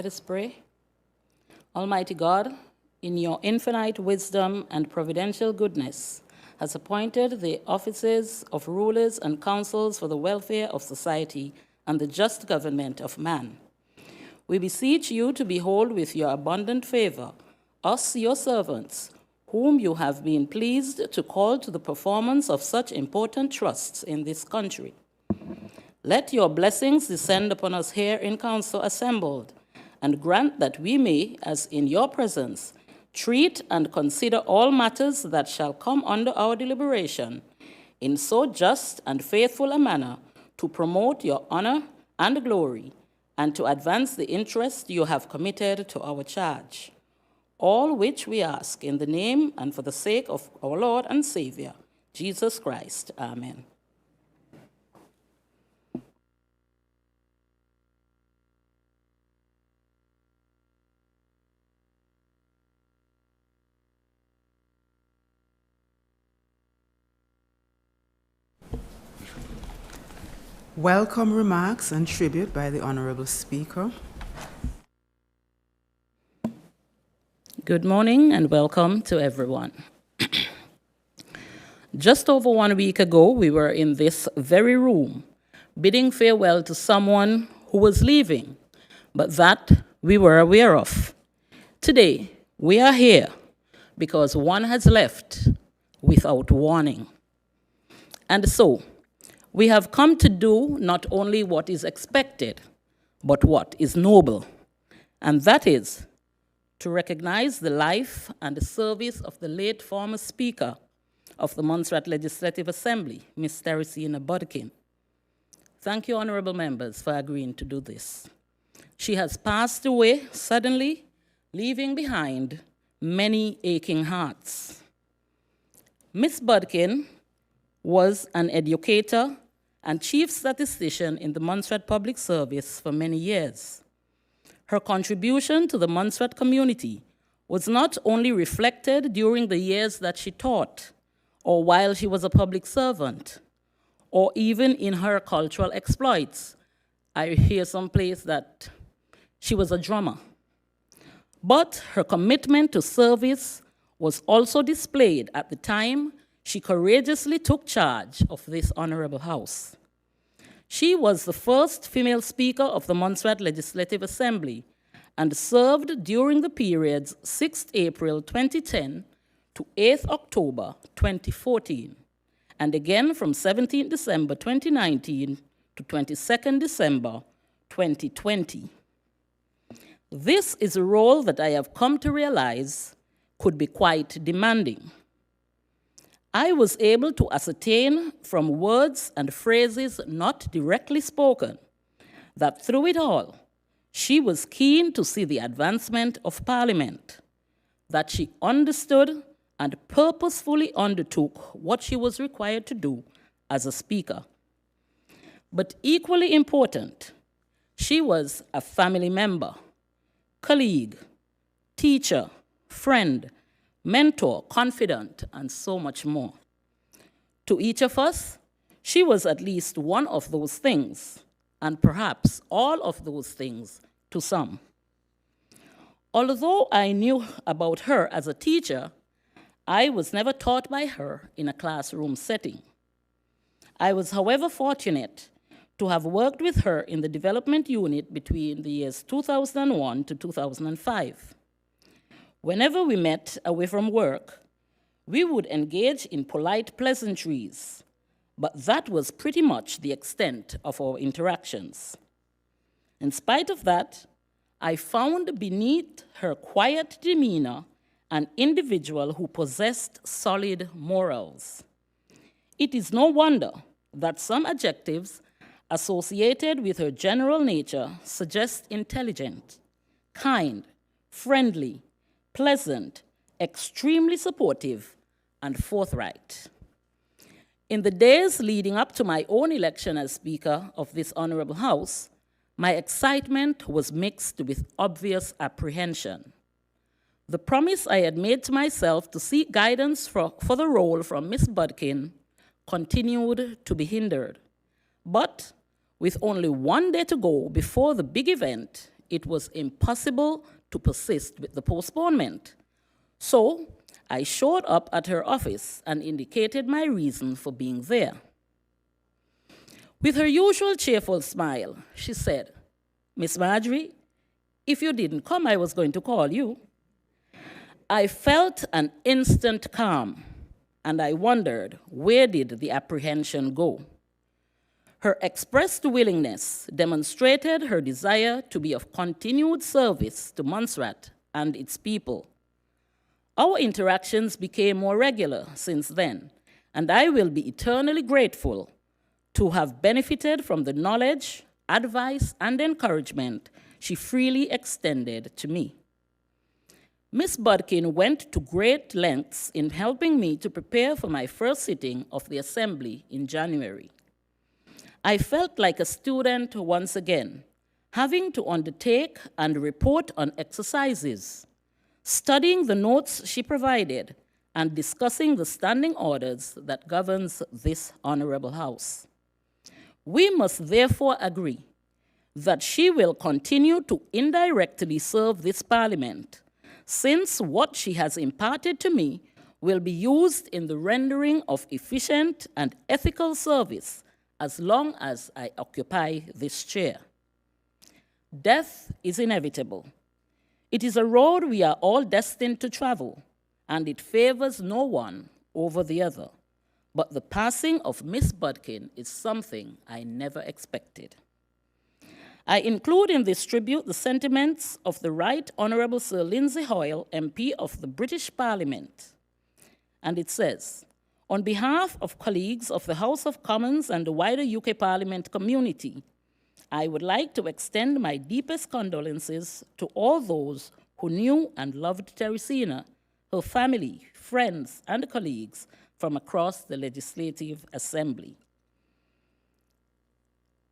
us pray. Almighty God, in your infinite wisdom and providential goodness, has appointed the offices of rulers and councils for the welfare of society and the just government of man. We beseech you to behold with your abundant favor us, your servants, whom you have been pleased to call to the performance of such important trusts in this country. Let your blessings descend upon us here in council assembled, and grant that we may, as in your presence, treat and consider all matters that shall come under our deliberation in so just and faithful a manner to promote your honor and glory, and to advance the interest you have committed to our charge. All which we ask in the name and for the sake of our Lord and Savior, Jesus Christ. Amen. Welcome remarks and tribute by the Honorable Speaker. Good morning and welcome to everyone. Just over 1 week ago, we were in this very room bidding farewell to someone who was leaving, but that we were aware of. Today, we are here because one has left without warning. And so, we have come to do not only what is expected, but what is noble, and that is to recognize the life and the service of the late former Speaker of the Montserrat Legislative Assembly, Ms. Teresina Bodkin. Thank you, honorable members, for agreeing to do this. She has passed away suddenly, leaving behind many aching hearts. Ms. Bodkin was an educator and chief statistician in the Montserrat Public Service for many years. Her contribution to the Montserrat community was not only reflected during the years that she taught, or while she was a public servant, or even in her cultural exploits. I hear someplace that she was a drummer. But her commitment to service was also displayed at the time she courageously took charge of this honorable house. She was the first female speaker of the Montserrat Legislative Assembly and served during the periods 6th April 2010 to 8th October 2014, and again from 17th December 2019 to 22nd December 2020. This is a role that I have come to realize could be quite demanding. I was able to ascertain from words and phrases not directly spoken that through it all, she was keen to see the advancement of Parliament, that she understood and purposefully undertook what she was required to do as a speaker. But equally important, she was a family member, colleague, teacher, friend, mentor, confidant, and so much more. To each of us, she was at least one of those things, and perhaps all of those things to some. Although I knew about her as a teacher, I was never taught by her in a classroom setting. I was, however, fortunate to have worked with her in the development unit between the years 2001 to 2005. Whenever we met away from work, we would engage in polite pleasantries, but that was pretty much the extent of our interactions. In spite of that, I found beneath her quiet demeanor an individual who possessed solid morals. It is no wonder that some adjectives associated with her general nature suggest intelligent, kind, friendly, pleasant, extremely supportive, and forthright. In the days leading up to my own election as Speaker of this honorable House, my excitement was mixed with obvious apprehension. The promise I had made to myself to seek guidance for the role from Ms. Bodkin continued to be hindered. But with only 1 day to go before the big event, it was impossible to persist with the postponement. So I showed up at her office and indicated my reason for being there. With her usual cheerful smile, she said, "Miss Marjorie, if you didn't come, I was going to call you." I felt an instant calm, and I wondered, where did the apprehension go? Her expressed willingness demonstrated her desire to be of continued service to Montserrat and its people. Our interactions became more regular since then, and I will be eternally grateful to have benefited from the knowledge, advice, and encouragement she freely extended to me. Miss Bodkin went to great lengths in helping me to prepare for my first sitting of the Assembly in January. I felt like a student once again, having to undertake and report on exercises, studying the notes she provided, and discussing the standing orders that governs this honorable house. We must therefore agree that she will continue to indirectly serve this Parliament, since what she has imparted to me will be used in the rendering of efficient and ethical service as long as I occupy this chair. Death is inevitable. It is a road we are all destined to travel, and it favors no one over the other. But the passing of Miss Bodkin is something I never expected. I include in this tribute the sentiments of the Right Honourable Sir Lindsay Hoyle, MP of the British Parliament. And it says, "On behalf of colleagues of the House of Commons and the wider UK Parliament community, I would like to extend my deepest condolences to all those who knew and loved Teresina, her family, friends, and colleagues from across the Legislative Assembly.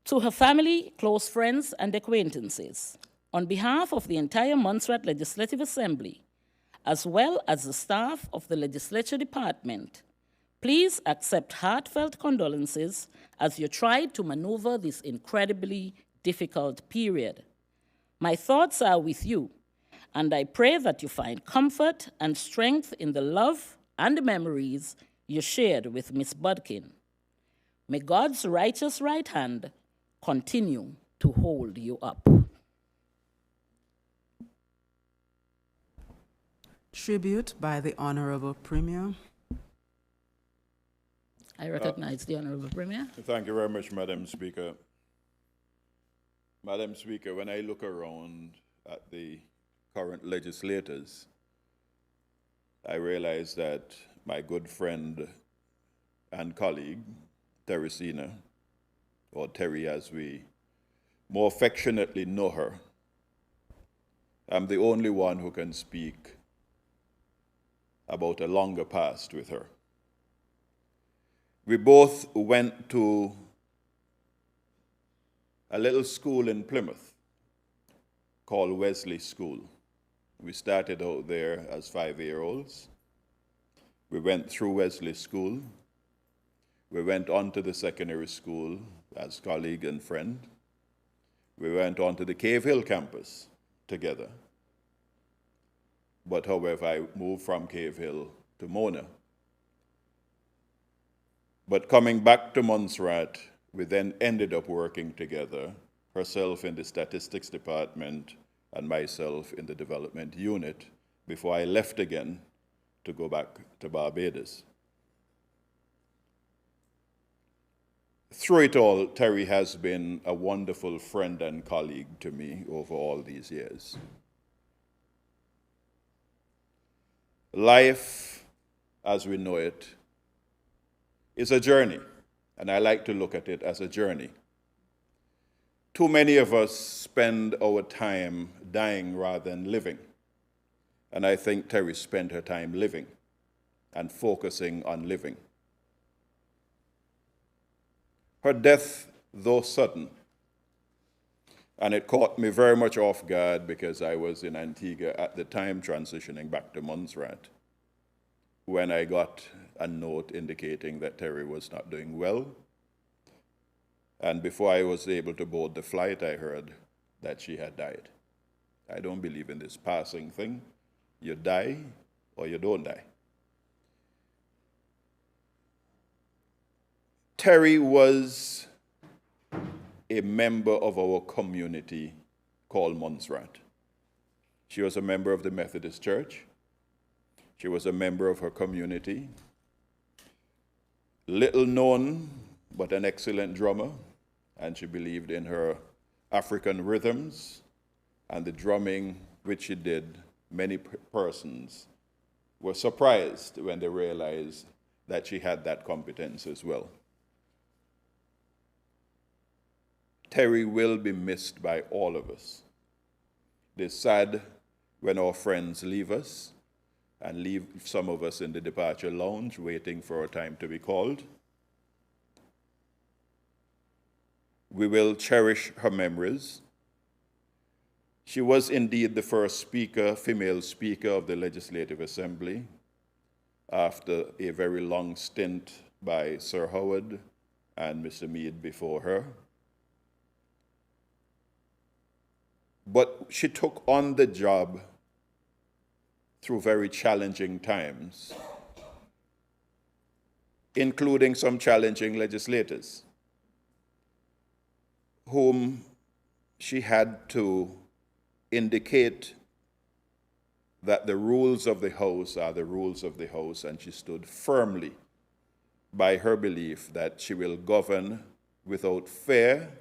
To her family, close friends, and acquaintances, on behalf of the entire Montserrat Legislative Assembly, as well as the staff of the Legislature Department, please accept heartfelt condolences as you try to maneuver this incredibly difficult period. My thoughts are with you, and I pray that you find comfort and strength in the love and memories you shared with Miss Bodkin. May God's righteous right hand continue to hold you up." Tribute by the Honorable Premier. I recognize the Honorable Premier. Thank you very much, Madam Speaker. Madam Speaker, when I look around at the current legislators, I realize that my good friend and colleague, Teresina, or Terry as we more affectionately know her, I'm the only one who can speak about a longer past with her. We both went to a little school in Plymouth called Wesley School. We started out there as 5-year-olds. We went through Wesley School. We went on to the secondary school as colleague and friend. We went on to the Cave Hill campus together. But however, I moved from Cave Hill to Mona. But coming back to Montserrat, we then ended up working together, herself in the statistics department and myself in the development unit, before I left again to go back to Barbados. Through it all, Terry has been a wonderful friend and colleague to me over all these years. Life, as we know it, is a journey, and I like to look at it as a journey. Too many of us spend our time dying rather than living, and I think Terry spent her time living and focusing on living. Her death, though sudden, and it caught me very much off guard because I was in Antigua at the time transitioning back to Montserrat, when I got a note indicating that Terry was not doing well. And before I was able to board the flight, I heard that she had died. I don't believe in this passing thing. You die or you don't die. Terry was a member of our community called Montserrat. She was a member of the Methodist Church. She was a member of her community. Little known, but an excellent drummer, and she believed in her African rhythms and the drumming which she did. Many persons were surprised when they realized that she had that competence as well. Terry will be missed by all of us. It is sad when our friends leave us and leave some of us in the departure lounge waiting for our time to be called. We will cherish her memories. She was indeed the first speaker, female speaker of the Legislative Assembly after a very long stint by Sir Howard and Mr. Meade before her. But she took on the job through very challenging times, including some challenging legislators, whom she had to indicate that the rules of the House are the rules of the House, and she stood firmly by her belief that she will govern without fear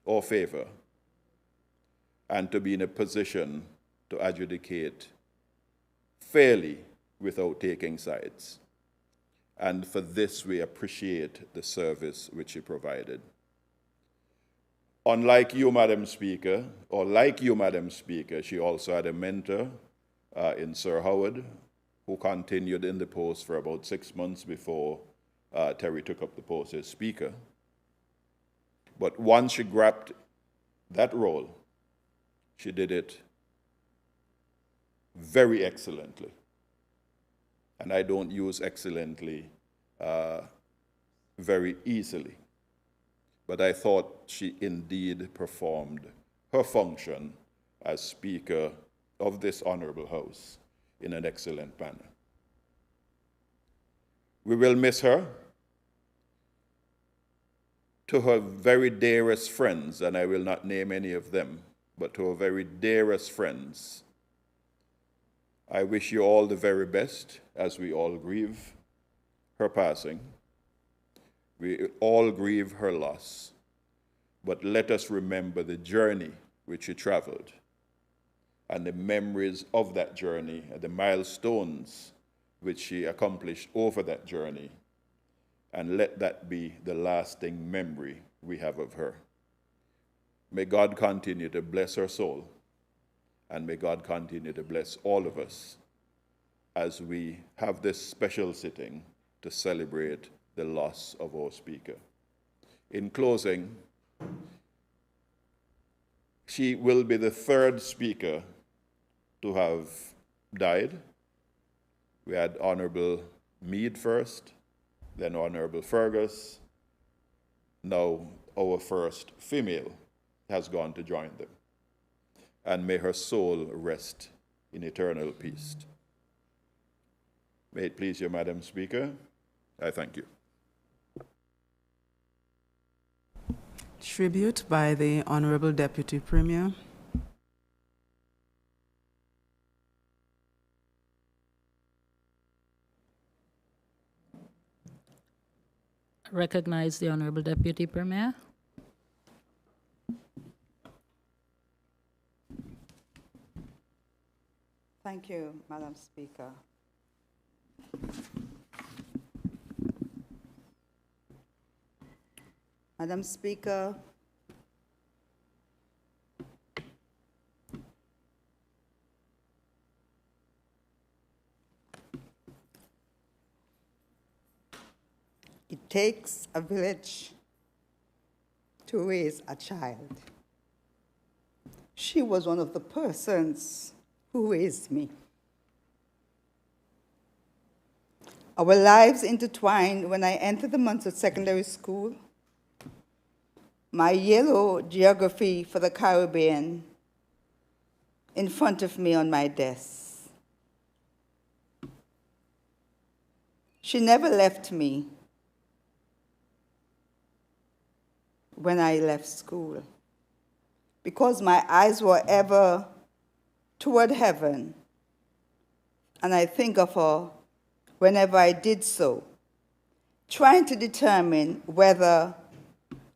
or favor, and to be in a position to adjudicate fairly without taking sides. And for this, we appreciate the service which she provided. Unlike you, Madam Speaker, or like you, Madam Speaker, she also had a mentor in Sir Howard, who continued in the post for about 6 months before Terry took up the post as Speaker. But once she grabbed that role, she did it very excellently. And I don't use excellently very easily. But I thought she indeed performed her function as Speaker of this honorable House in an excellent manner. We will miss her. To her very dearest friends, and I will not name any of them, but to her very dearest friends, I wish you all the very best as we all grieve her passing. We all grieve her loss, but let us remember the journey which she traveled and the memories of that journey and the milestones which she accomplished over that journey, and let that be the lasting memory we have of her. May God continue to bless her soul, and may God continue to bless all of us as we have this special sitting to celebrate the loss of our Speaker. In closing, she will be the third Speaker to have died. We had Honorable Meade first, then Honorable Fergus. Now our first female has gone to join them. And may her soul rest in eternal peace. May it please you, Madam Speaker, I thank you. Tribute by the Honorable Deputy Premier. Recognize the Honorable Deputy Premier. Thank you, Madam Speaker. Madam Speaker, it takes a village to raise a child. She was one of the persons who raised me. Our lives intertwined when I entered the Montserrat Secondary School. My yellow geography for the Caribbean in front of me on my desk. She never left me when I left school, because my eyes were ever toward heaven, and I think of her whenever I did so, trying to determine whether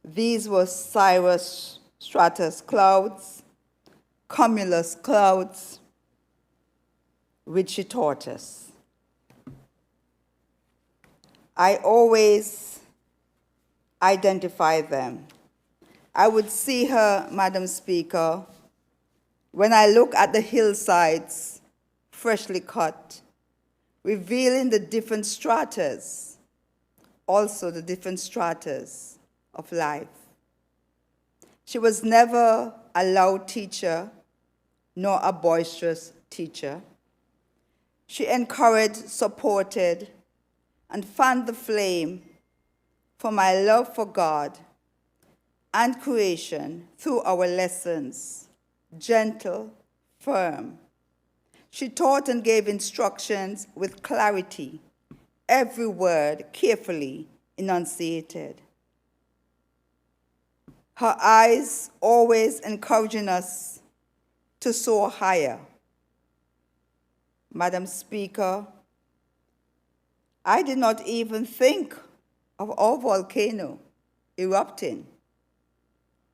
these were cirrus stratus clouds, cumulus clouds, which she taught us. I always identify them. I would see her, Madam Speaker, when I look at the hillsides, freshly cut, revealing the different stratas, also the different stratas of life. She was never a loud teacher, nor a boisterous teacher. She encouraged, supported, and fanned the flame for my love for God and creation through our lessons, gentle, firm. She taught and gave instructions with clarity, every word carefully enunciated. Her eyes always encouraging us to soar higher. Madam Speaker, I did not even think of our volcano erupting,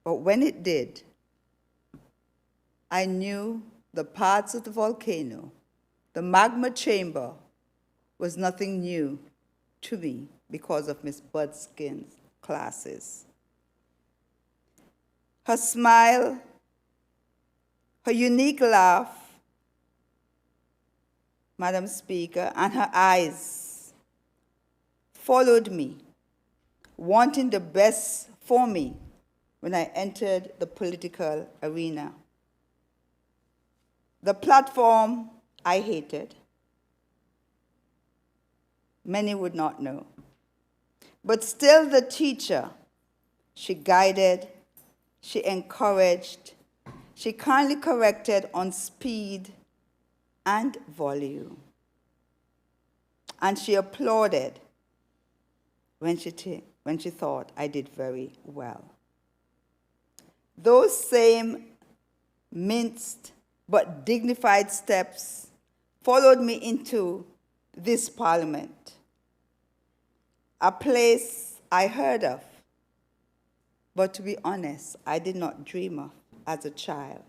but when it did, I knew the parts of the volcano, the magma chamber, was nothing new to me because of Miss Budskin's classes. Her smile, her unique laugh, Madam Speaker, and her eyes followed me, wanting the best for me when I entered the political arena. The platform I hated. Many would not know. But still the teacher, she guided, she encouraged, she kindly corrected on speed and volume. And she applauded when she thought I did very well. Those same minced but dignified steps followed me into this parliament, a place I heard of, but to be honest, I did not dream of as a child.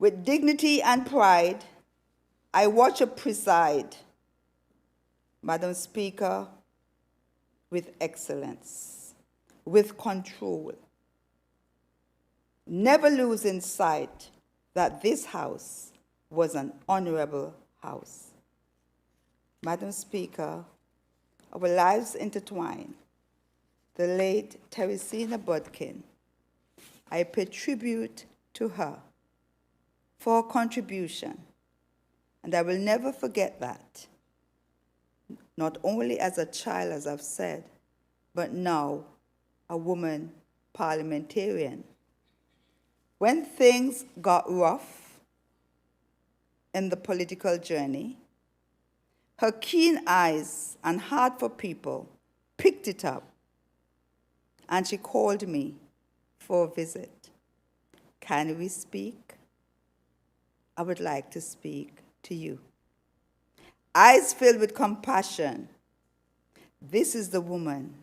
With dignity and pride, I watched her preside, Madam Speaker, with excellence, with control, never losing sight that this house was an honorable house. Madam Speaker, our lives intertwine. The late Teresina Budkin, I pay tribute to her for her contribution, and I will never forget that, not only as a child, as I've said, but now a woman parliamentarian. When things got rough in the political journey, her keen eyes and heart for people picked it up, and she called me for a visit. Can we speak? I would like to speak to you. Eyes filled with compassion. This is the woman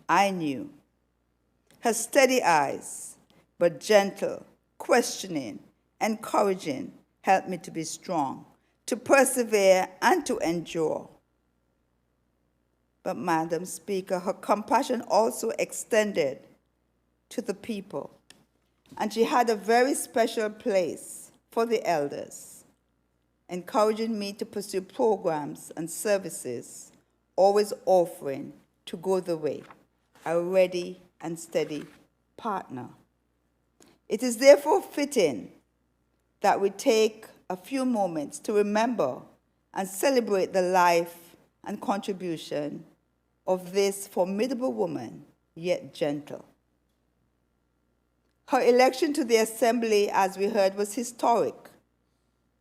I knew. Her steady eyes, but gentle, questioning, encouraging, helped me to be strong, to persevere, and to endure. But, Madam Speaker, her compassion also extended to the people, and she had a very special place for the elders, encouraging me to pursue programs and services, always offering to go the way, a ready and steady partner. It is therefore fitting that we take a few moments to remember and celebrate the life and contribution of this formidable woman, yet gentle. Her election to the Assembly, as we heard, was historic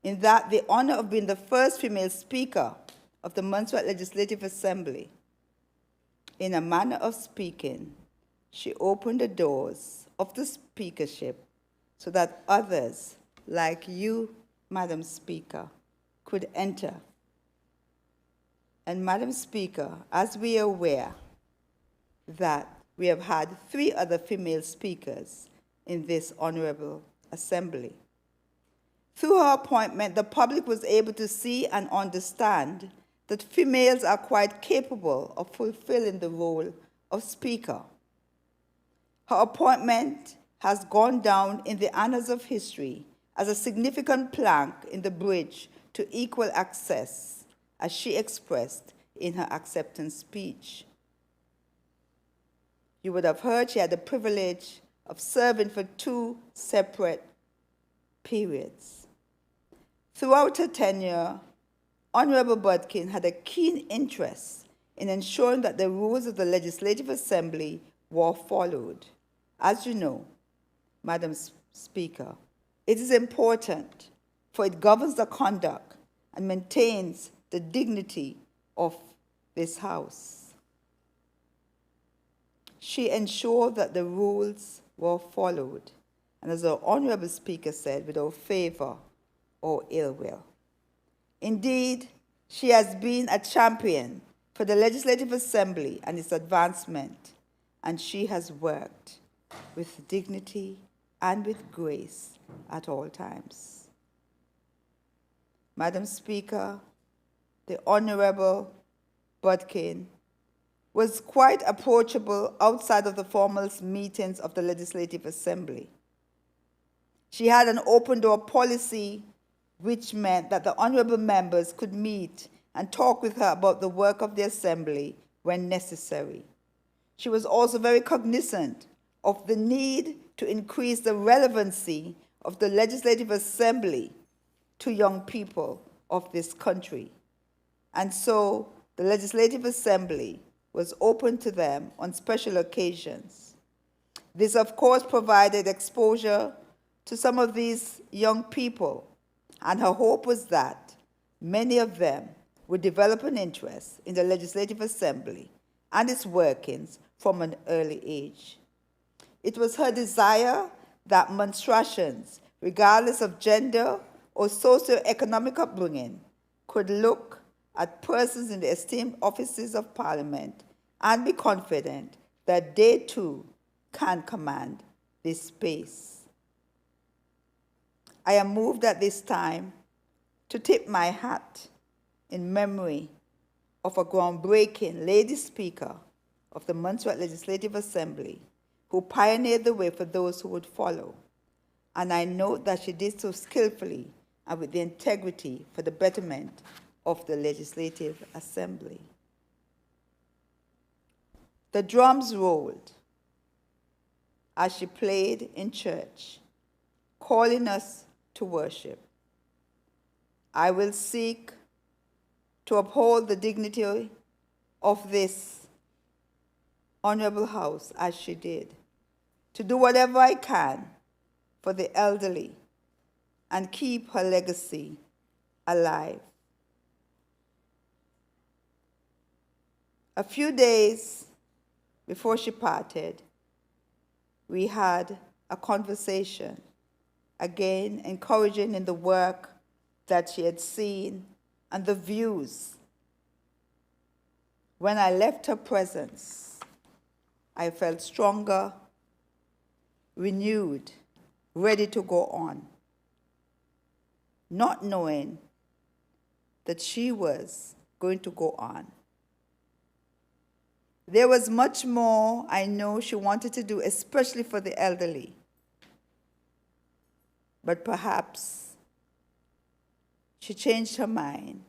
in that the honor of being the first female Speaker of the Montserrat Legislative Assembly. In a manner of speaking, she opened the doors of the speakership so that others, like you, Madam Speaker, could enter. And Madam Speaker, as we are aware that we have had 3 other female speakers in this honorable assembly. Through her appointment, the public was able to see and understand that females are quite capable of fulfilling the role of speaker. Her appointment has gone down in the annals of history as a significant plank in the bridge to equal access, as she expressed in her acceptance speech. You would have heard she had the privilege of serving for 2 separate periods. Throughout her tenure, Honorable Budkin had a keen interest in ensuring that the rules of the Legislative Assembly were followed. As you know, Madam Speaker, it is important, for it governs the conduct and maintains the dignity of this House. She ensured that the rules were followed, and as the Honorable Speaker said, without favor or ill will. Indeed, she has been a champion for the Legislative Assembly and its advancement, and she has worked with dignity and with grace at all times. Madam Speaker, the Honorable Budkin was quite approachable outside of the formal meetings of the Legislative Assembly. She had an open door policy, which meant that the honorable members could meet and talk with her about the work of the Assembly when necessary. She was also very cognizant of the need to increase the relevancy of the Legislative Assembly to young people of this country. And so the Legislative Assembly was open to them on special occasions. This, of course, provided exposure to some of these young people, and her hope was that many of them would develop an interest in the Legislative Assembly and its workings from an early age. It was her desire that Montserratians, regardless of gender or socioeconomic upbringing, could look at persons in the esteemed offices of Parliament and be confident that they too can command this space. I am moved at this time to tip my hat in memory of a groundbreaking Lady Speaker of the Montserrat Legislative Assembly who pioneered the way for those who would follow. And I note that she did so skillfully and with the integrity for the betterment of the Legislative Assembly. The drums rolled as she played in church, calling us to worship. I will seek to uphold the dignity of this honorable House as she did, to do whatever I can for the elderly and keep her legacy alive. A few days before she parted, we had a conversation, again encouraging in the work that she had seen and the views. When I left her presence, I felt stronger, renewed, ready to go on, not knowing that she was going to go on. There was much more I know she wanted to do, especially for the elderly. But perhaps she changed her mind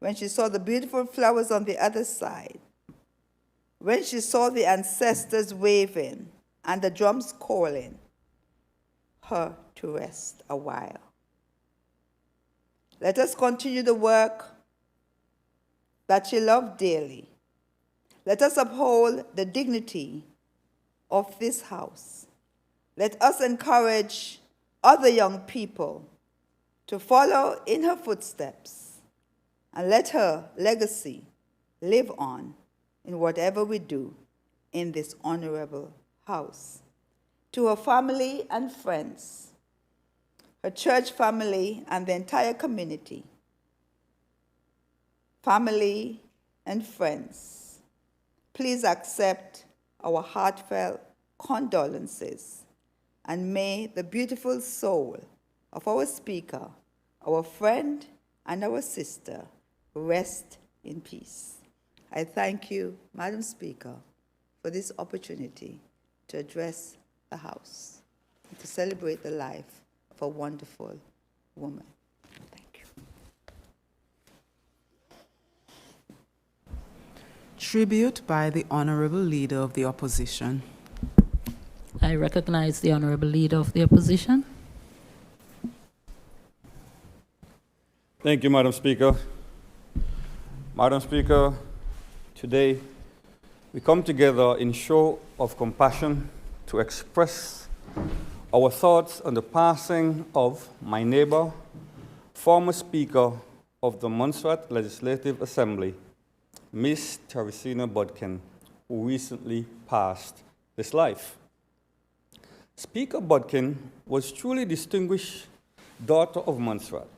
when she saw the beautiful flowers on the other side, when she saw the ancestors waving and the drums calling her to rest a while. Let us continue the work that she loved dearly. Let us uphold the dignity of this House. Let us encourage other young people to follow in her footsteps and let her legacy live on in whatever we do in this honorable house. To her family and friends, her church family and the entire community, family and friends, please accept our heartfelt condolences, and may the beautiful soul of our speaker, our friend, and our sister rest in peace. I thank you, Madam Speaker, for this opportunity to address the House and to celebrate the life of a wonderful woman. Thank you. Tribute by the Honorable Leader of the Opposition. I recognize the Honorable Leader of the Opposition. Thank you, Madam Speaker. Madam Speaker, today we come together in show of compassion to express our thoughts on the passing of my neighbor, former Speaker of the Montserrat Legislative Assembly, Miss Teresina Bodkin, who recently passed this life. Speaker Bodkin was truly distinguished daughter of Montserrat.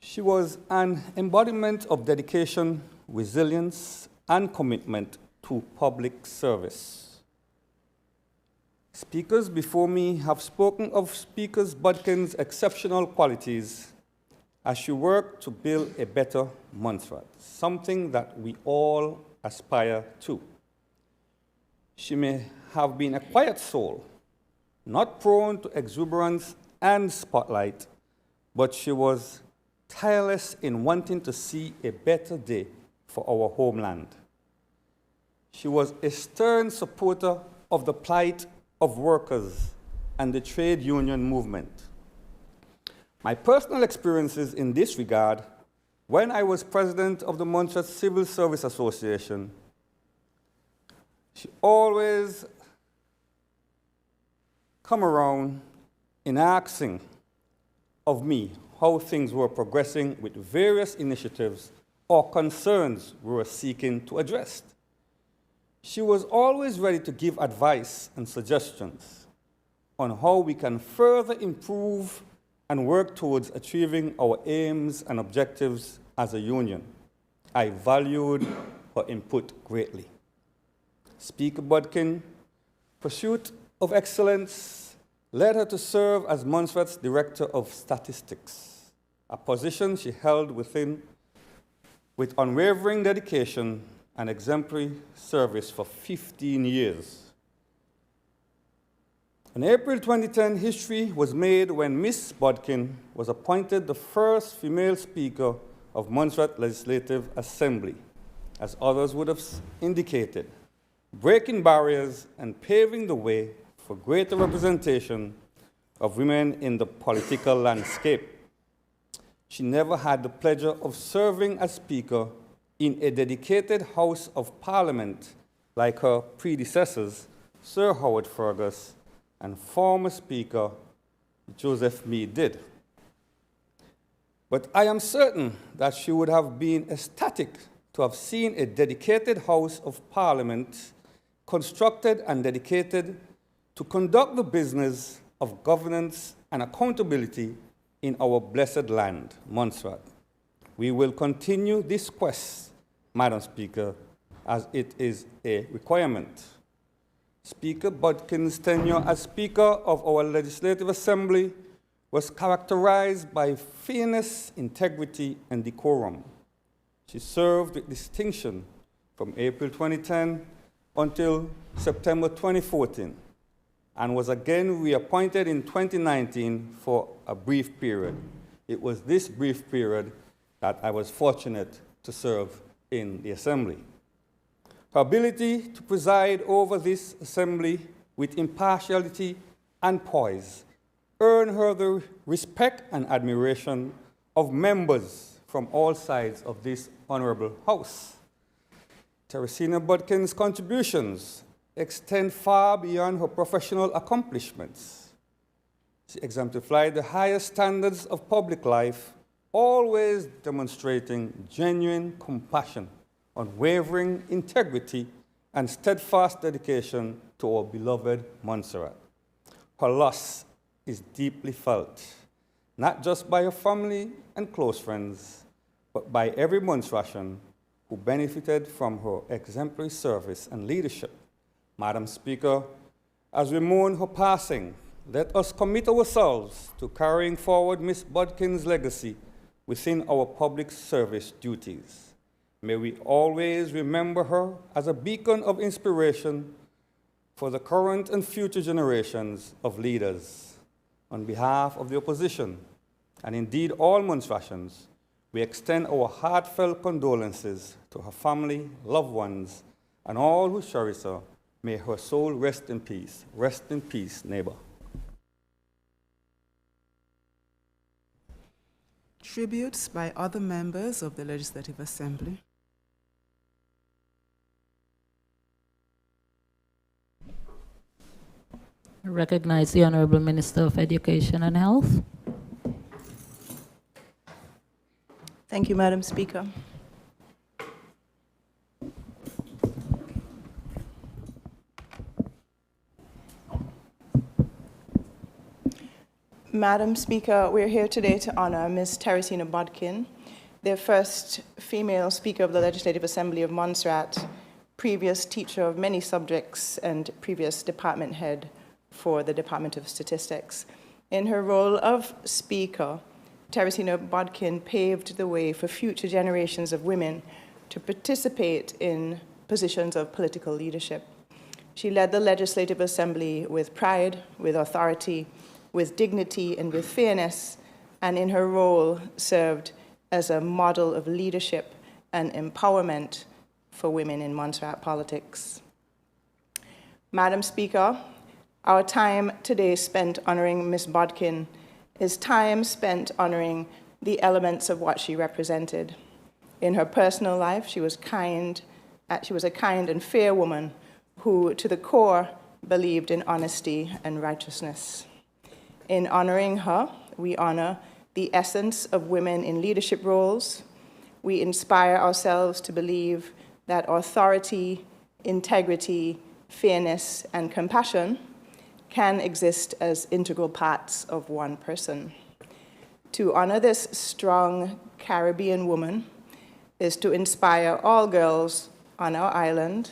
She was an embodiment of dedication, resilience, and commitment to public service. Speakers before me have spoken of Speaker Bodkin's exceptional qualities as she worked to build a better Montserrat, something that we all aspire to. She may have been a quiet soul, not prone to exuberance and spotlight, but she was tireless in wanting to see a better day for our homeland. She was a stern supporter of the plight of workers and the trade union movement. My personal experiences in this regard, when I was president of the Montserrat Civil Service Association, she always come around in asking of me how things were progressing with various initiatives or concerns we were seeking to address. She was always ready to give advice and suggestions on how we can further improve and work towards achieving our aims and objectives as a union. I valued her input greatly. Speaker Bodkin's pursuit of excellence led her to serve as Montserrat's Director of Statistics, a position she held with unwavering dedication and exemplary service for 15 years. In April 2010, history was made when Miss Bodkin was appointed the first female Speaker of Montserrat Legislative Assembly, as others would have indicated, breaking barriers and paving the way for greater representation of women in the political landscape. She never had the pleasure of serving as Speaker in a dedicated House of Parliament like her predecessors, Sir Howard Fergus and former Speaker Joseph Meade did. But I am certain that she would have been ecstatic to have seen a dedicated House of Parliament constructed and dedicated to conduct the business of governance and accountability in our blessed land, Montserrat. We will continue this quest, Madam Speaker, as it is a requirement. Speaker Bodkin's tenure as Speaker of our Legislative Assembly was characterized by fairness, integrity, and decorum. She served with distinction from April 2010 until September 2014, and was again reappointed in 2019 for a brief period. It was this brief period that I was fortunate to serve in the Assembly. Her ability to preside over this Assembly with impartiality and poise earned her the respect and admiration of members from all sides of this honorable House. Teresina Bodkin's contributions extend far beyond her professional accomplishments. She exemplified the highest standards of public life, always demonstrating genuine compassion, unwavering integrity, and steadfast dedication to our beloved Montserrat. Her loss is deeply felt, not just by her family and close friends, but by every Montserratian who benefited from her exemplary service and leadership. Madam Speaker, as we mourn her passing, let us commit ourselves to carrying forward Ms. Bodkin's legacy within our public service duties. May we always remember her as a beacon of inspiration for the current and future generations of leaders. On behalf of the opposition, and indeed all Montserratians, we extend our heartfelt condolences to her family, loved ones, and all who cherish her. May her soul rest in peace. Rest in peace, neighbor. Tributes by other members of the Legislative Assembly. I recognize the Honorable Minister of Education and Health. Thank you, Madam Speaker. Madam Speaker, we're here today to honor Ms. Teresina Bodkin, the first female Speaker of the Legislative Assembly of Montserrat, previous teacher of many subjects, and previous department head for the Department of Statistics. In her role of Speaker, Teresina Bodkin paved the way for future generations of women to participate in positions of political leadership. She led the Legislative Assembly with pride, with authority, with dignity, and with fairness, and in her role served as a model of leadership and empowerment for women in Montserrat politics. Madam Speaker, our time today spent honoring Ms. Bodkin is time spent honoring the elements of what she represented. In her personal life, she was a kind and fair woman who, to the core, believed in honesty and righteousness. In honoring her, we honor the essence of women in leadership roles. We inspire ourselves to believe that authority, integrity, fairness, and compassion can exist as integral parts of one person. To honor this strong Caribbean woman is to inspire all girls on our island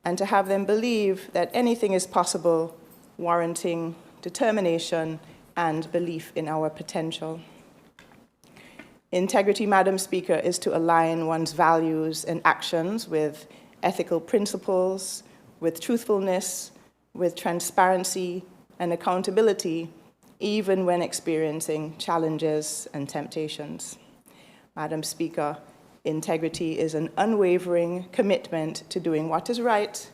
and to have them believe that anything is possible, warranting determination and belief in our potential. Integrity, Madam Speaker, is to align one's values and actions with ethical principles, with truthfulness, with transparency and accountability, even when experiencing challenges and temptations. Madam Speaker, integrity is an unwavering commitment to doing what is right,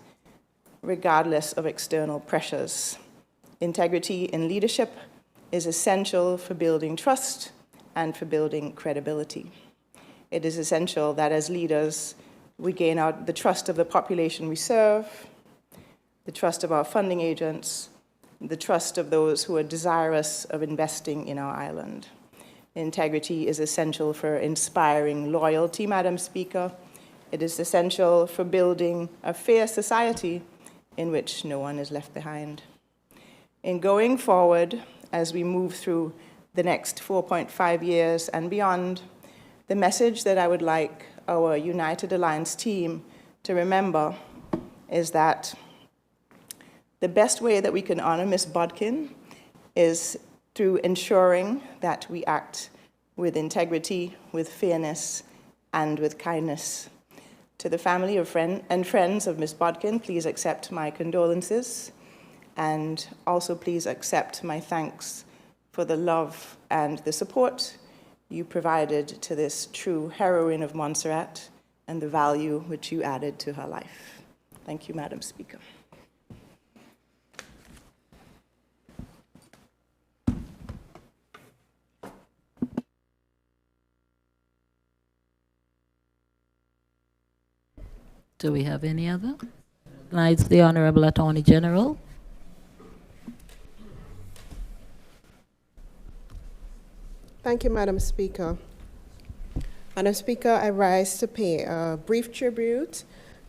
regardless of external pressures. Integrity in leadership is essential for building trust and for building credibility. It is essential that as leaders, we gain the trust of the population we serve, the trust of our funding agents, the trust of those who are desirous of investing in our island. Integrity is essential for inspiring loyalty, Madam Speaker. It is essential for building a fair society in which no one is left behind. In going forward, as we move through the next 4.5 years and beyond, the message that I would like our United Alliance team to remember is that the best way that we can honor Ms. Bodkin is through ensuring that we act with integrity, with fairness, and with kindness. To the family and friends of Ms. Bodkin, please accept my condolences, and also please accept my thanks for the love and the support you provided to this true heroine of Montserrat and the value which you added to her life. Thank you, Madam Speaker. Do we have any other? recognize the Honorable Attorney General. Thank you, Madam Speaker. Madam Speaker, I rise to pay a brief tribute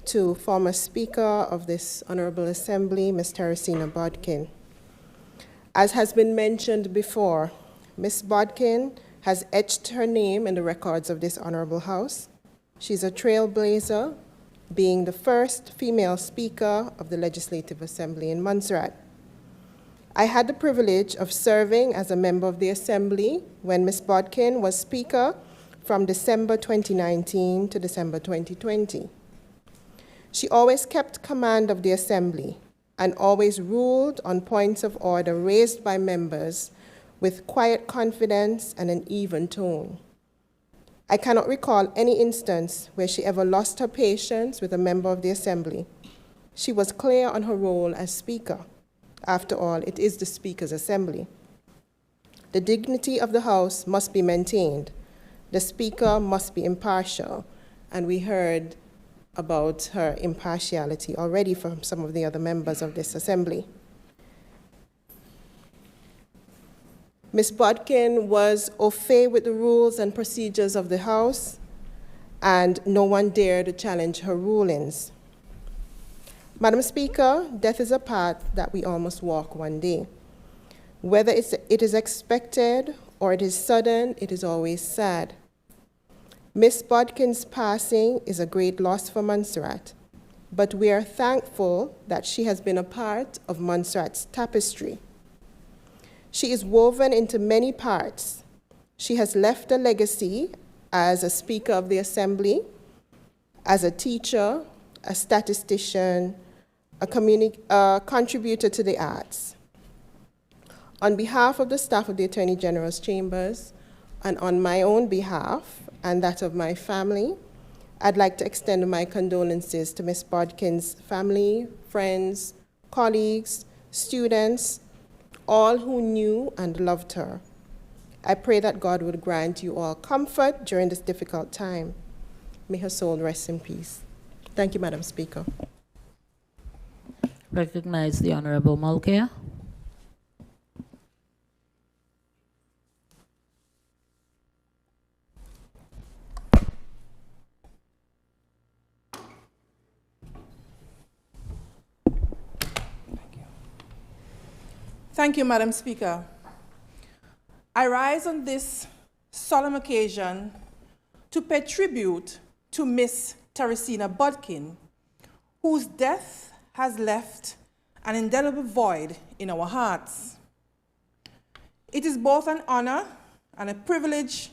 to former Speaker of this Honorable Assembly, Ms. Teresina Bodkin. As has been mentioned before, Ms. Bodkin has etched her name in the records of this Honorable House. She's a trailblazer, being the first female Speaker of the Legislative Assembly in Montserrat. I had the privilege of serving as a member of the Assembly when Ms. Bodkin was Speaker from December 2019 to December 2020. She always kept command of the Assembly and always ruled on points of order raised by members with quiet confidence and an even tone. I cannot recall any instance where she ever lost her patience with a member of the Assembly. She was clear on her role as Speaker. After all, it is the Speaker's Assembly. The dignity of the House must be maintained. The Speaker must be impartial, and we heard about her impartiality already from some of the other members of this Assembly. Ms. Bodkin was au fait with the rules and procedures of the House, and no one dared to challenge her rulings. Madam Speaker, death is a path that we all must walk one day. Whether it is expected or it is sudden, it is always sad. Ms. Bodkin's passing is a great loss for Montserrat, but we are thankful that she has been a part of Montserrat's tapestry. She is woven into many parts. She has left a legacy as a Speaker of the Assembly, as a teacher, a statistician, a contributor to the arts. On behalf of the staff of the Attorney General's Chambers, and on my own behalf and that of my family, I'd like to extend my condolences to Ms. Bodkin's family, friends, colleagues, students, all who knew and loved her. I pray that God would grant you all comfort during this difficult time. May her soul rest in peace. Thank you, Madam Speaker. Recognize the Honorable Mulcair. Thank you, Madam Speaker. I rise on this solemn occasion to pay tribute to Miss Teresina Bodkin, whose death has left an indelible void in our hearts. It is both an honor and a privilege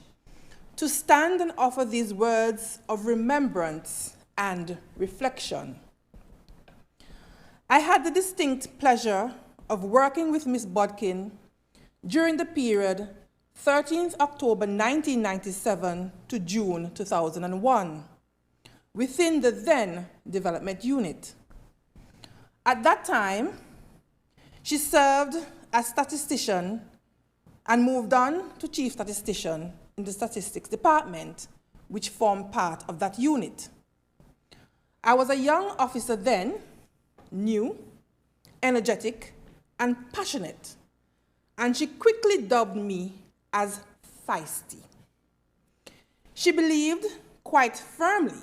to stand and offer these words of remembrance and reflection. I had the distinct pleasure of working with Ms. Bodkin during the period 13th October 1997 to June 2001 within the then Development Unit. At that time, she served as statistician and moved on to chief statistician in the statistics department, which formed part of that unit. I was a young officer then, new, energetic, and passionate, and she quickly dubbed me as feisty. She believed quite firmly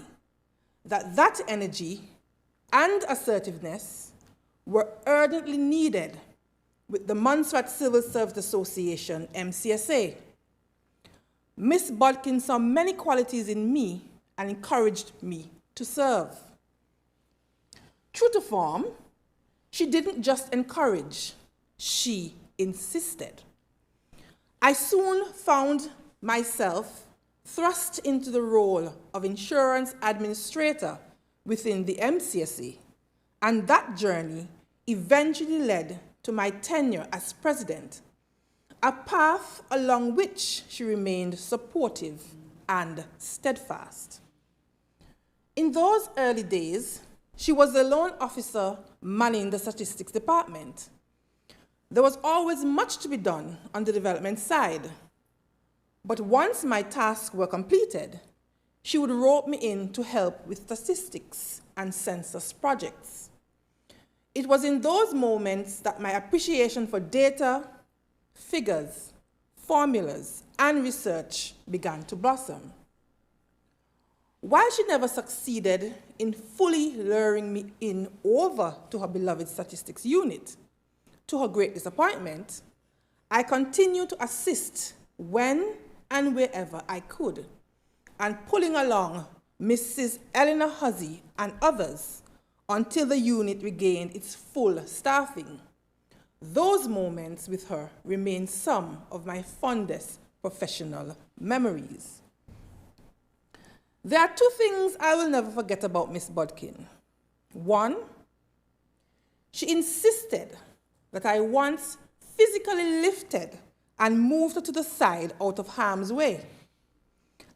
that energy and assertiveness were urgently needed with the Montserrat Civil Service Association, MCSA. Ms. Bodkin saw many qualities in me and encouraged me to serve. True to form, she didn't just encourage, she insisted. I soon found myself thrust into the role of insurance administrator within the MCSA, and that journey eventually led to my tenure as president, a path along which she remained supportive and steadfast. In those early days, she was the lone officer manning the statistics department. There was always much to be done on the development side, but once my tasks were completed, she would rope me in to help with statistics and census projects. It was in those moments that my appreciation for data, figures, formulas, and research began to blossom. While she never succeeded in fully luring me in over to her beloved statistics unit, to her great disappointment, I continued to assist when and wherever I could, and pulling along Mrs. Eleanor Hussey and others until the unit regained its full staffing. Those moments with her remain some of my fondest professional memories. There are two things I will never forget about Miss Bodkin. One, she insisted that I once physically lifted and moved her to the side out of harm's way.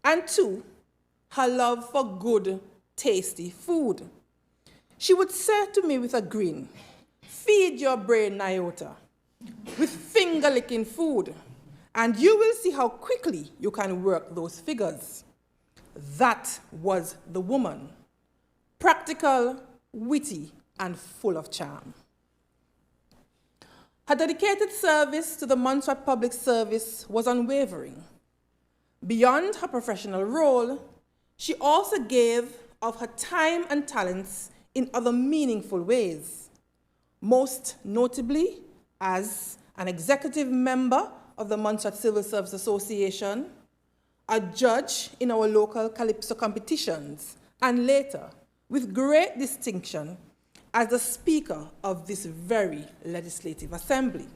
And two, her love for good, tasty food. She would say to me with a grin, "Feed your brain, Nyota, with finger-licking food, and you will see how quickly you can work those figures." That was the woman, practical, witty, and full of charm. Her dedicated service to the Montserrat Public Service was unwavering. Beyond her professional role, she also gave of her time and talents in other meaningful ways, most notably as an executive member of the Montserrat Civil Service Association, a judge in our local Calypso competitions, and later, with great distinction, as the Speaker of this very legislative assembly.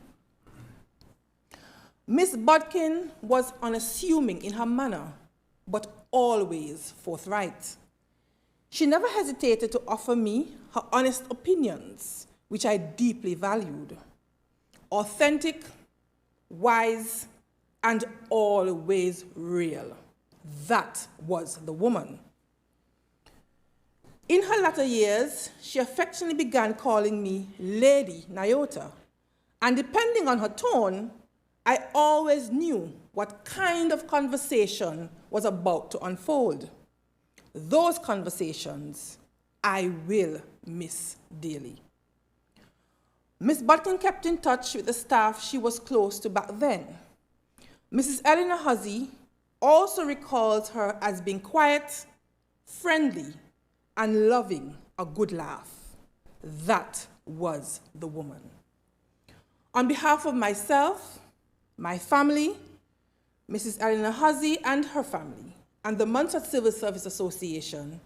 Miss Bodkin was unassuming in her manner, but always forthright. She never hesitated to offer me her honest opinions, which I deeply valued. Authentic, wise, and always real. That was the woman. In her latter years, she affectionately began calling me Lady Nyota, and depending on her tone, I always knew what kind of conversation was about to unfold. Those conversations I will miss dearly. Miss Bodkin kept in touch with the staff she was close to back then. Mrs. Eleanor Hussey also recalls her as being quiet, friendly, and loving a good laugh. That was the woman. On behalf of myself, my family, Mrs. Eleanor Hussey and her family, and the Montserrat Civil Service Association,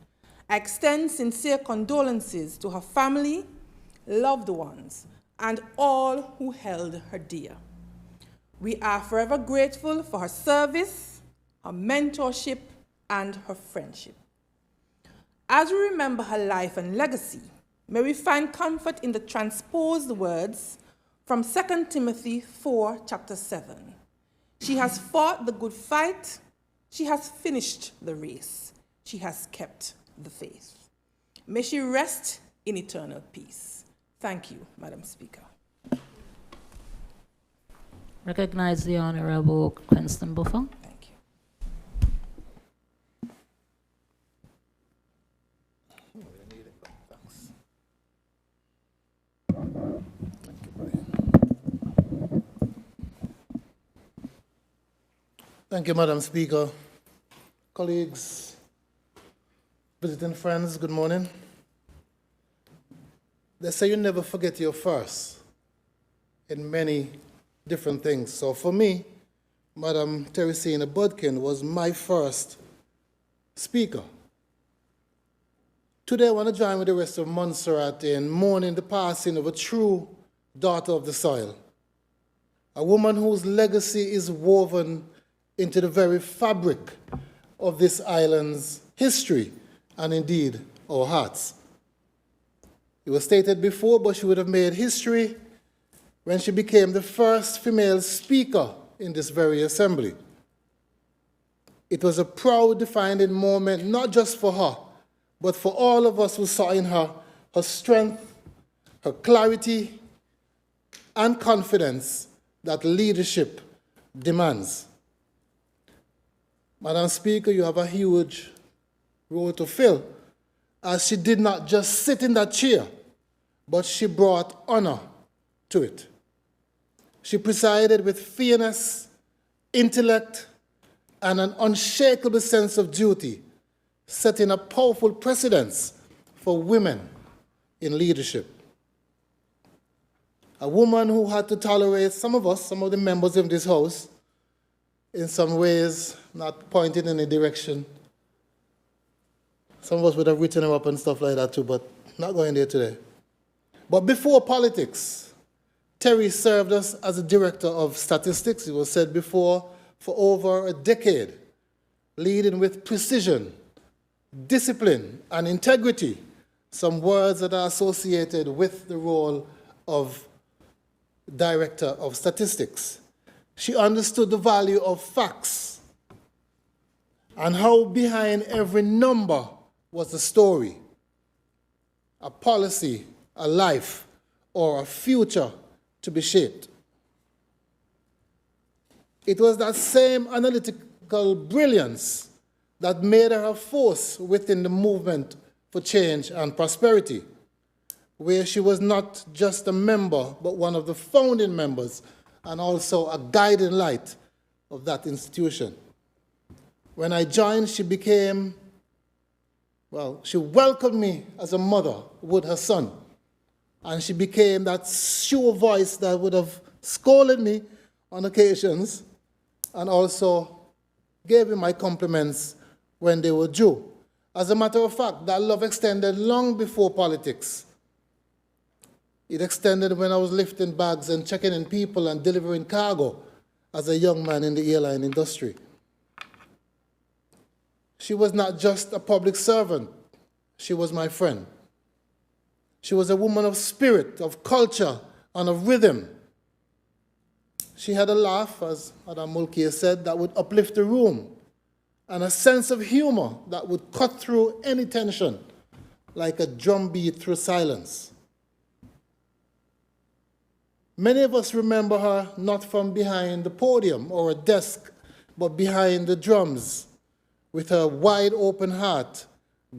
I extend sincere condolences to her family, loved ones, and all who held her dear. We are forever grateful for her service, her mentorship, and her friendship. As we remember her life and legacy, may we find comfort in the transposed words from 2 Timothy 4, chapter 7. She has fought the good fight. She has finished the race. She has kept the faith. May she rest in eternal peace. Thank you, Madam Speaker. Recognize the Honorable Quinston Buffer. Thank you. Thank you, Madam Speaker. Colleagues, visiting friends, good morning. They say you never forget your first in many different things. So for me, Madam Teresina Bodkin was my first speaker. Today I want to join with the rest of Montserrat in mourning the passing of a true daughter of the soil, a woman whose legacy is woven into the very fabric of this island's history and indeed our hearts. It was stated before, but she would have made history when she became the first female speaker in this very assembly. It was a proud, defining moment, not just for her, but for all of us who saw in her her strength, her clarity, and confidence that leadership demands. Madam Speaker, you have a huge role to fill, as she did not just sit in that chair, but she brought honor to it. She presided with fairness, intellect, and an unshakable sense of duty, setting a powerful precedence for women in leadership. A woman who had to tolerate some of us, some of the members of this house, in some ways, not pointing in any direction. Some of us would have written her up and stuff like that too, but not going there today. But before politics, Terry served us as a director of statistics, it was said before, for over a decade, leading with precision, discipline, and integrity, some words that are associated with the role of director of statistics. She understood the value of facts and how behind every number was a story, a policy, a life, or a future to be shaped. It was that same analytical brilliance that made her a force within the movement for change and prosperity, where she was not just a member, but one of the founding members and also a guiding light of that institution. When I joined, she welcomed me as a mother with her son. And she became that sure voice that would have scolded me on occasions and also gave me my compliments when they were due. As a matter of fact, that love extended long before politics. It extended when I was lifting bags and checking in people and delivering cargo as a young man in the airline industry. She was not just a public servant, she was my friend. She was a woman of spirit, of culture, and of rhythm. She had a laugh, as Madame Mulcair said, that would uplift the room, and a sense of humor that would cut through any tension like a drumbeat through silence. Many of us remember her not from behind the podium or a desk, but behind the drums, with her wide open heart,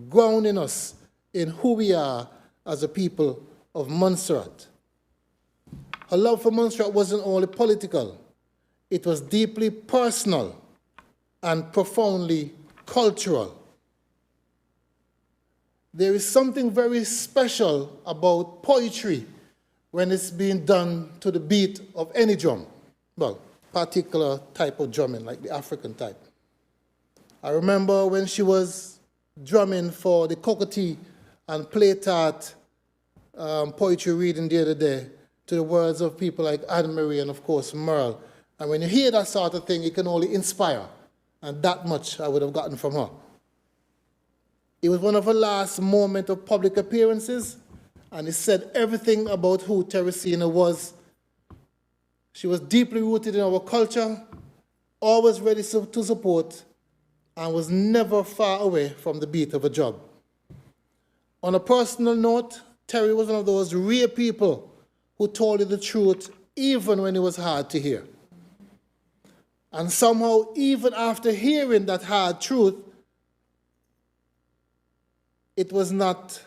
grounding us in who we are as a people of Montserrat. Her love for Montserrat wasn't only political, it was deeply personal and profoundly cultural. There is something very special about poetry when it's being done to the beat of any drum. Well, particular type of drumming, like the African type. I remember when she was drumming for the Cocotie and Plate Art poetry reading the other day to the words of people like Anne-Marie and, of course, Merle. And when you hear that sort of thing, it can only inspire. And that much I would have gotten from her. It was one of her last moments of public appearances, and it said everything about who Teresina was. She was deeply rooted in our culture, always ready to support, and was never far away from the beat of a drum. On a personal note, Terry was one of those rare people who told you the truth even when it was hard to hear. And somehow, even after hearing that hard truth, it was not.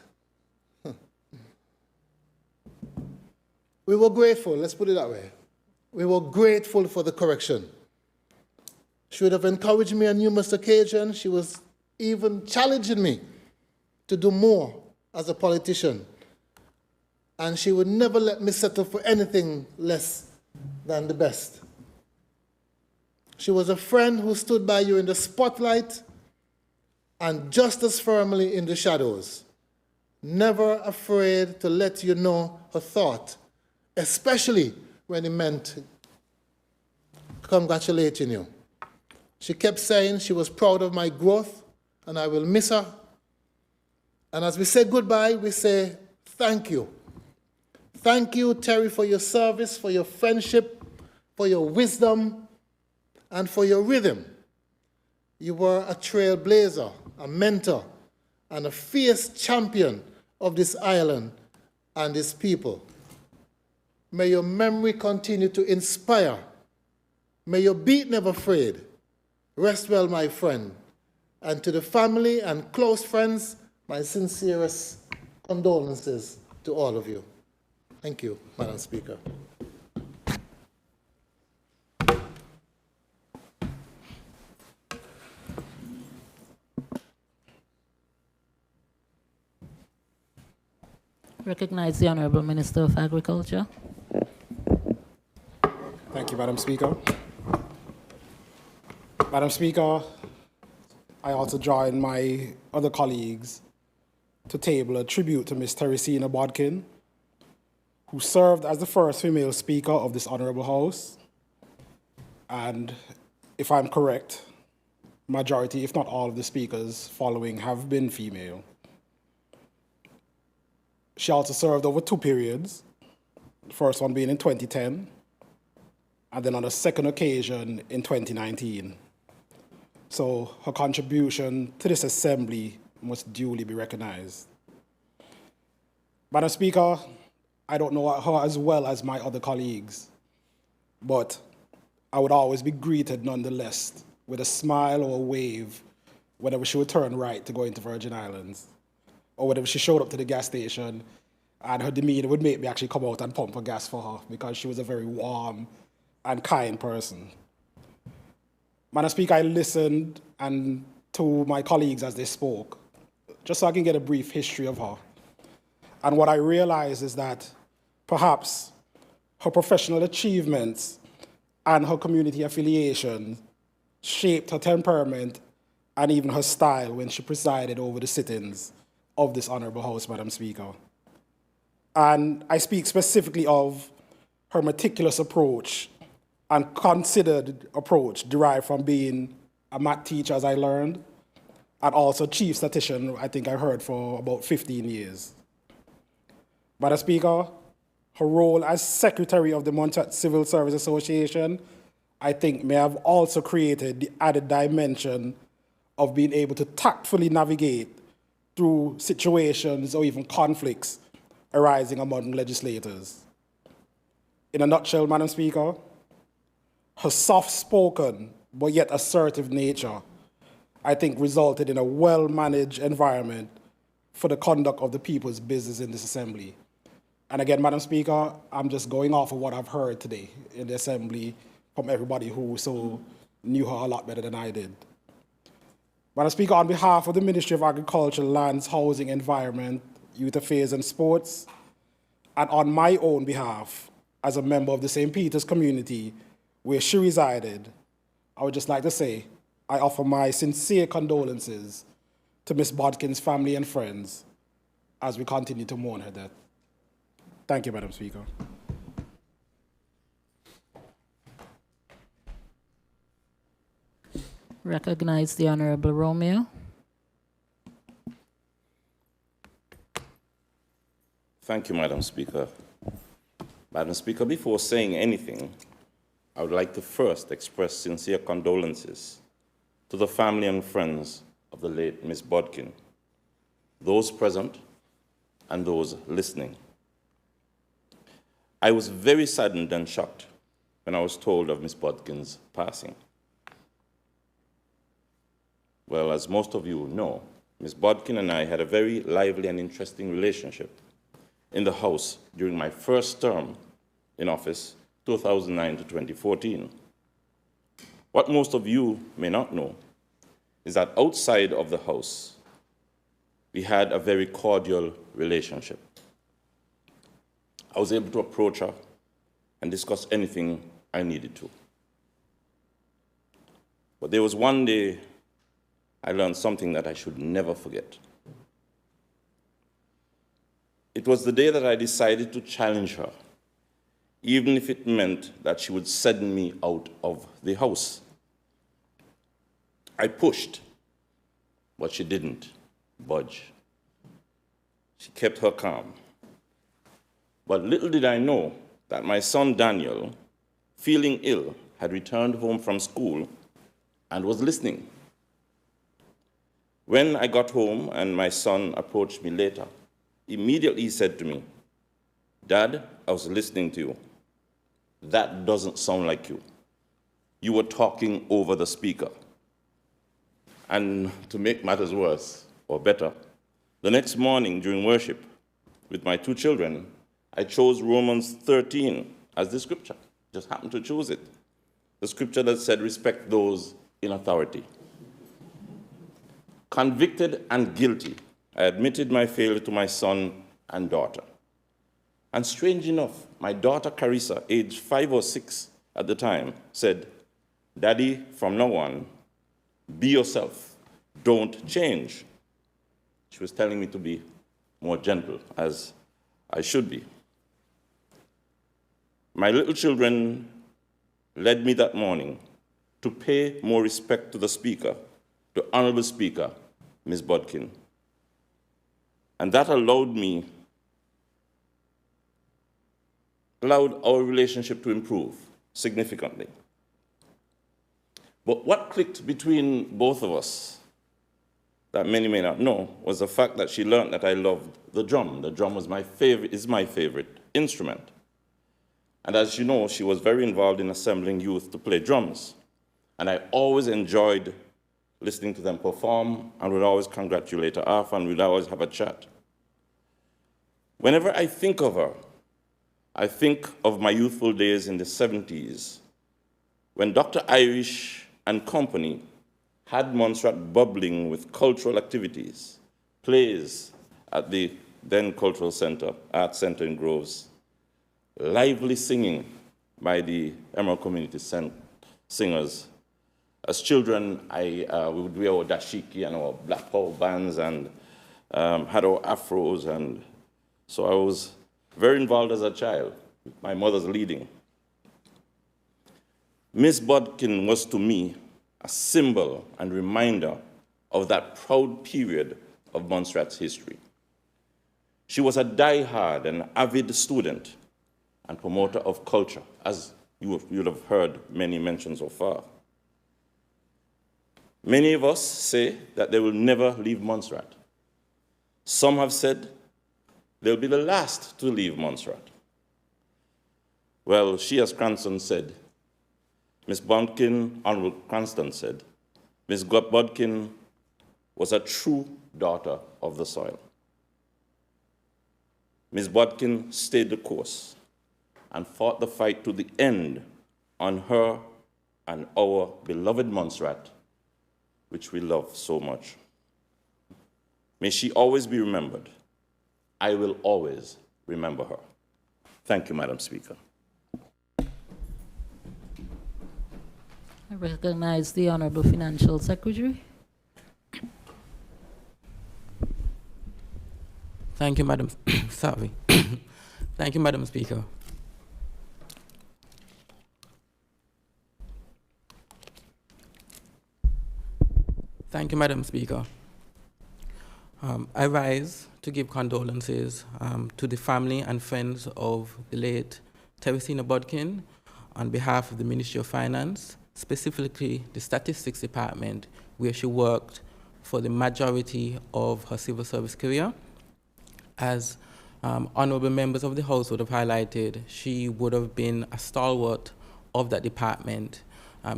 We were grateful, let's put it that way. We were grateful for the correction. She would have encouraged me on numerous occasions. She was even challenging me to do more as a politician. And she would never let me settle for anything less than the best. She was a friend who stood by you in the spotlight and just as firmly in the shadows, never afraid to let you know her thought, especially when it meant congratulating you. She kept saying she was proud of my growth and I will miss her. And as we say goodbye, we say thank you. Thank you, Terry, for your service, for your friendship, for your wisdom, and for your rhythm. You were a trailblazer, a mentor, and a fierce champion of this island and its people. May your memory continue to inspire. May your beat never fade. Rest well, my friend. And to the family and close friends, my sincerest condolences to all of you. Thank you, Madam Speaker. Recognize the Honorable Minister of Agriculture. Thank you, Madam Speaker. Madam Speaker, I also join my other colleagues to table a tribute to Ms. Teresina Bodkin, who served as the first female Speaker of this Honorable House. And if I'm correct, majority, if not all, of the speakers following have been female. She also served over 2 periods, the first one being in 2010, and then on a second occasion in 2019. So her contribution to this assembly must duly be recognized. Madam Speaker, I don't know her as well as my other colleagues, but I would always be greeted nonetheless with a smile or a wave whenever she would turn right to go into Virgin Islands, or whenever she showed up to the gas station, and her demeanor would make me actually come out and pump for gas for her because she was a very warm and kind person. Madam Speaker, I listened to my colleagues as they spoke, just so I can get a brief history of her. And what I realized is that perhaps her professional achievements and her community affiliation shaped her temperament and even her style when she presided over the sit-ins of this Honorable House, Madam Speaker. And I speak specifically of her meticulous approach and considered approach derived from being a math teacher, as I learned, and also chief statistician, I think I heard, for about 15 years. Madam Speaker, her role as secretary of the Montserrat Civil Service Association, I think, may have also created the added dimension of being able to tactfully navigate through situations or even conflicts arising among legislators. In a nutshell, Madam Speaker, her soft-spoken but yet assertive nature, I think, resulted in a well-managed environment for the conduct of the people's business in this assembly. And again, Madam Speaker, I'm just going off of what I've heard today in the assembly from everybody who so knew her a lot better than I did. Madam Speaker, on behalf of the Ministry of Agriculture, Lands, Housing, Environment, Youth Affairs and Sports, and on my own behalf, as a member of the St. Peter's community where she resided, I would just like to say I offer my sincere condolences to Ms. Bodkin's family and friends as we continue to mourn her death. Thank you, Madam Speaker. Recognize the Honorable Romeo. Thank you, Madam Speaker. Madam Speaker, before saying anything, I would like to first express sincere condolences to the family and friends of the late Ms. Bodkin, those present and those listening. I was very saddened and shocked when I was told of Ms. Bodkin's passing. Well, as most of you know, Ms. Bodkin and I had a very lively and interesting relationship in the House during my first term in office, 2009 to 2014. What most of you may not know is that outside of the House, we had a very cordial relationship. I was able to approach her and discuss anything I needed to. But there was one day I learned something that I should never forget. It was the day that I decided to challenge her, even if it meant that she would send me out of the House. I pushed, but she didn't budge. She kept her calm. But little did I know that my son Daniel, feeling ill, had returned home from school and was listening. When I got home and my son approached me later, immediately he said to me, "Dad, I was listening to you. That doesn't sound like you. You were talking over the speaker." And to make matters worse, or better, the next morning during worship with my 2 children, I chose Romans 13 as the scripture. Just happened to choose it. The scripture that said, respect those in authority. Convicted and guilty, I admitted my failure to my son and daughter. And strange enough, my daughter Carissa, aged 5 or 6 at the time, said, Daddy, from now on, be yourself. Don't change. She was telling me to be more gentle, as I should be. My little children led me that morning to pay more respect to the Speaker, the Honorable Speaker, Ms. Bodkin. And that allowed our relationship to improve significantly. But what clicked between both of us that many may not know was the fact that she learned that I loved the drum. The drum was is my favorite instrument. And as you know, she was very involved in assembling youth to play drums. And I always enjoyed listening to them perform and would always congratulate her off and we'd always have a chat. Whenever I think of her, I think of my youthful days in the 70s when Dr. Irish and company had Montserrat bubbling with cultural activities, plays at the then Cultural Center, Arts Center in Groves, lively singing by the Emerald Community singers. As children, we would wear our dashiki and our black power bands and had our afros, and so I was very involved as a child, my mother's leading. Miss Bodkin was to me a symbol and reminder of that proud period of Montserrat's history. She was a die-hard and avid student and promoter of culture, as you'll have heard many mention so far. Many of us say that they will never leave Montserrat. Some have said they'll be the last to leave Montserrat. Well, she, as Cranston said, Miss Bodkin, Honorable Cranston said, Miss Bodkin was a true daughter of the soil. Miss Bodkin stayed the course and fought the fight to the end on her and our beloved Montserrat, which we love so much. May she always be remembered. I will always remember her. Thank you, Madam Speaker. I recognize the Honorable Financial Secretary. Thank you, Madam. Sorry. Thank you, Madam Speaker. Thank you, Madam Speaker. I rise to give condolences to the family and friends of the late Teresina Bodkin on behalf of the Ministry of Finance, specifically the Statistics Department, where she worked for the majority of her civil service career. As honorable members of the House would have highlighted, she would have been a stalwart of that department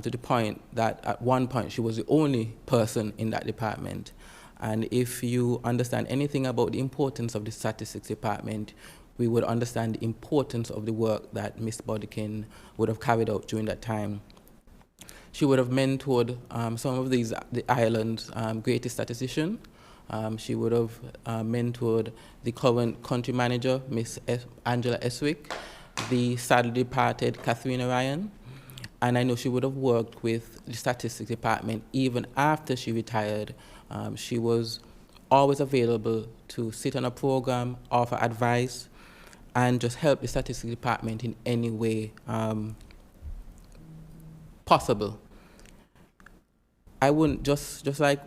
to the point that at one point she was the only person in that department. And if you understand anything about the importance of the Statistics Department, we would understand the importance of the work that Ms. Bodkin would have carried out during that time. She would have mentored some of the island's greatest statisticians. She would have mentored the current country manager, Miss Angela Eswick, the sadly departed Katharina Ryan, and I know she would have worked with the Statistics Department even after she retired. She was always available to sit on a program, offer advice, and just help the Statistics Department in any way possible. I wouldn't, just like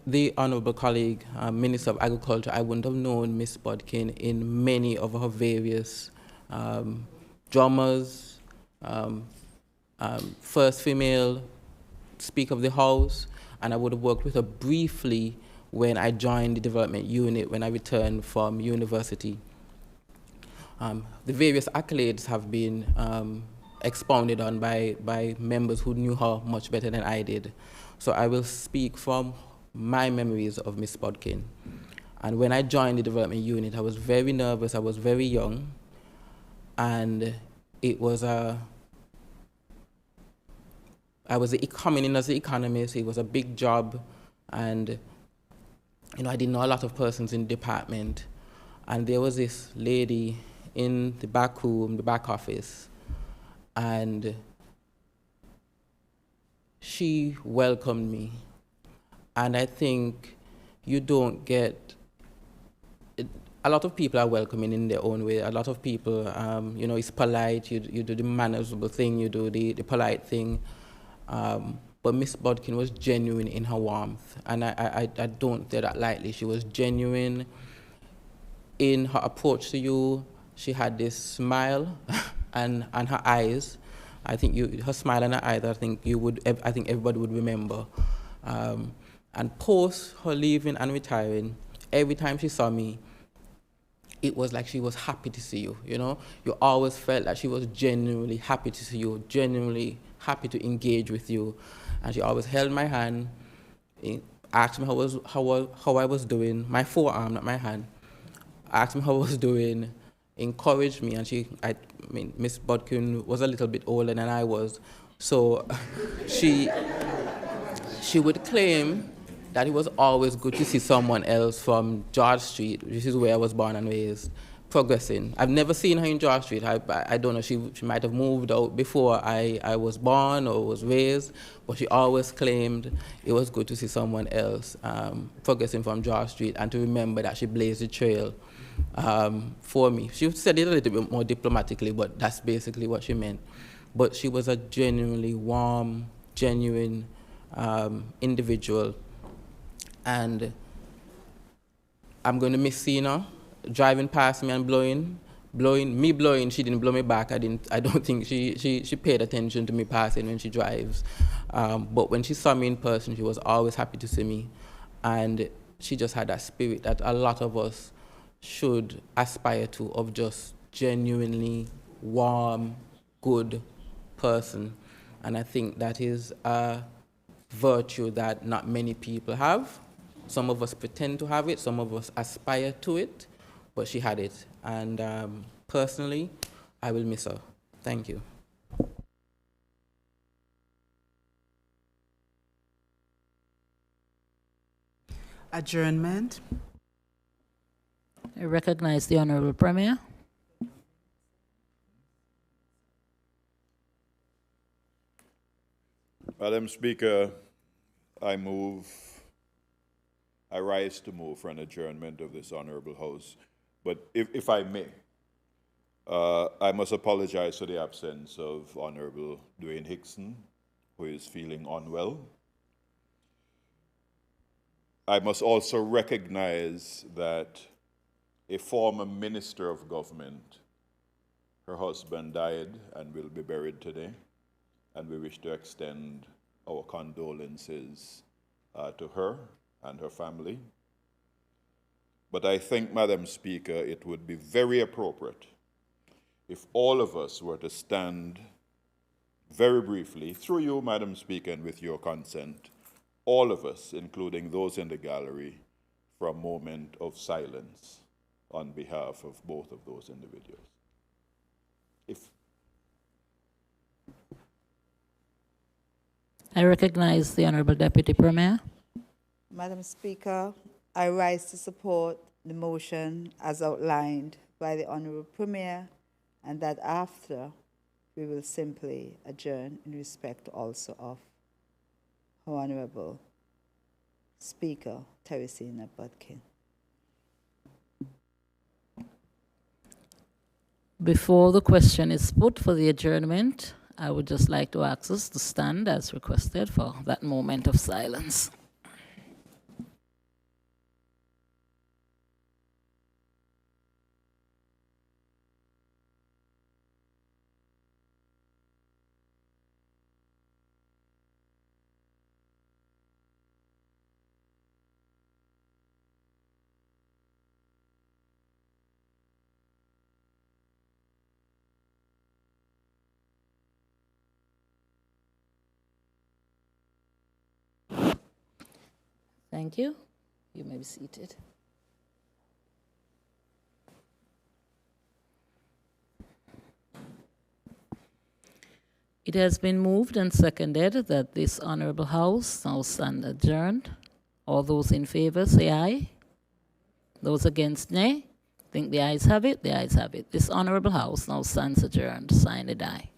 the honorable colleague, Minister of Agriculture, I wouldn't have known Ms. Bodkin in many of her various drummers, first female Speaker of the House, and I would have worked with her briefly when I joined the development unit when I returned from university. The various accolades have been expounded on by members who knew her much better than I did. So I will speak from my memories of Ms. Bodkin. And when I joined the development unit, I was very nervous, I was very young, and it was I was coming in as an economist. It was a big job, and I didn't know a lot of persons in the department. And there was this lady in the back room, the back office, and she welcomed me. And I think you don't get a lot of people are welcoming in their own way. A lot of people, it's polite. You do the manageable thing. You do the polite thing. But Miss Bodkin was genuine in her warmth, and I don't say that lightly. She was genuine in her approach to you. She had this smile, and her eyes. I think her smile and her eyes. I think everybody would remember. And post her leaving and retiring, every time she saw me, it was like she was happy to see you. You always felt that she was genuinely happy to see you, genuinely happy to engage with you, and she always held my hand, asked me how I was doing, my forearm, not my hand, asked me how I was doing, encouraged me, and Miss Bodkin was a little bit older than I was, so she would claim that it was always good to see someone else from George Street, which is where I was born and raised, progressing. I've never seen her in George Street. I don't know, she might have moved out before I was born or was raised, but she always claimed it was good to see someone else progressing from George Street, and to remember that she blazed the trail for me. She said it a little bit more diplomatically, but that's basically what she meant. But she was a genuinely warm, genuine individual. And I'm going to miss seeing her driving past me and blowing. She didn't blow me back. I don't think she paid attention to me passing when she drives. But when she saw me in person, she was always happy to see me. And she just had that spirit that a lot of us should aspire to, of just genuinely warm, good person. And I think that is a virtue that not many people have. Some of us pretend to have it, some of us aspire to it, but she had it. And personally, I will miss her. Thank you. Adjournment. I recognize the Honorable Premier. Madam Speaker, I rise to move for an adjournment of this honorable House. But if I may, I must apologize for the absence of Honorable Dwayne Hickson, who is feeling unwell. I must also recognize that a former minister of government, her husband died and will be buried today, and we wish to extend our condolences to her and her family. But I think, Madam Speaker, it would be very appropriate if all of us were to stand very briefly, through you, Madam Speaker, and with your consent, all of us, including those in the gallery, for a moment of silence on behalf of both of those individuals. I recognize the Honorable Deputy Premier. Madam Speaker, I rise to support the motion as outlined by the Honorable Premier, and that after we will simply adjourn in respect also of Her Honorable Speaker Teresina Bodkin. Before the question is put for the adjournment, I would just like to ask us to stand as requested for that moment of silence. Thank you. You may be seated. It has been moved and seconded that this Honorable House now stand adjourned. All those in favor say aye. Those against nay. Think the ayes have it. The ayes have it. This Honorable House now stands adjourned. Sign the die.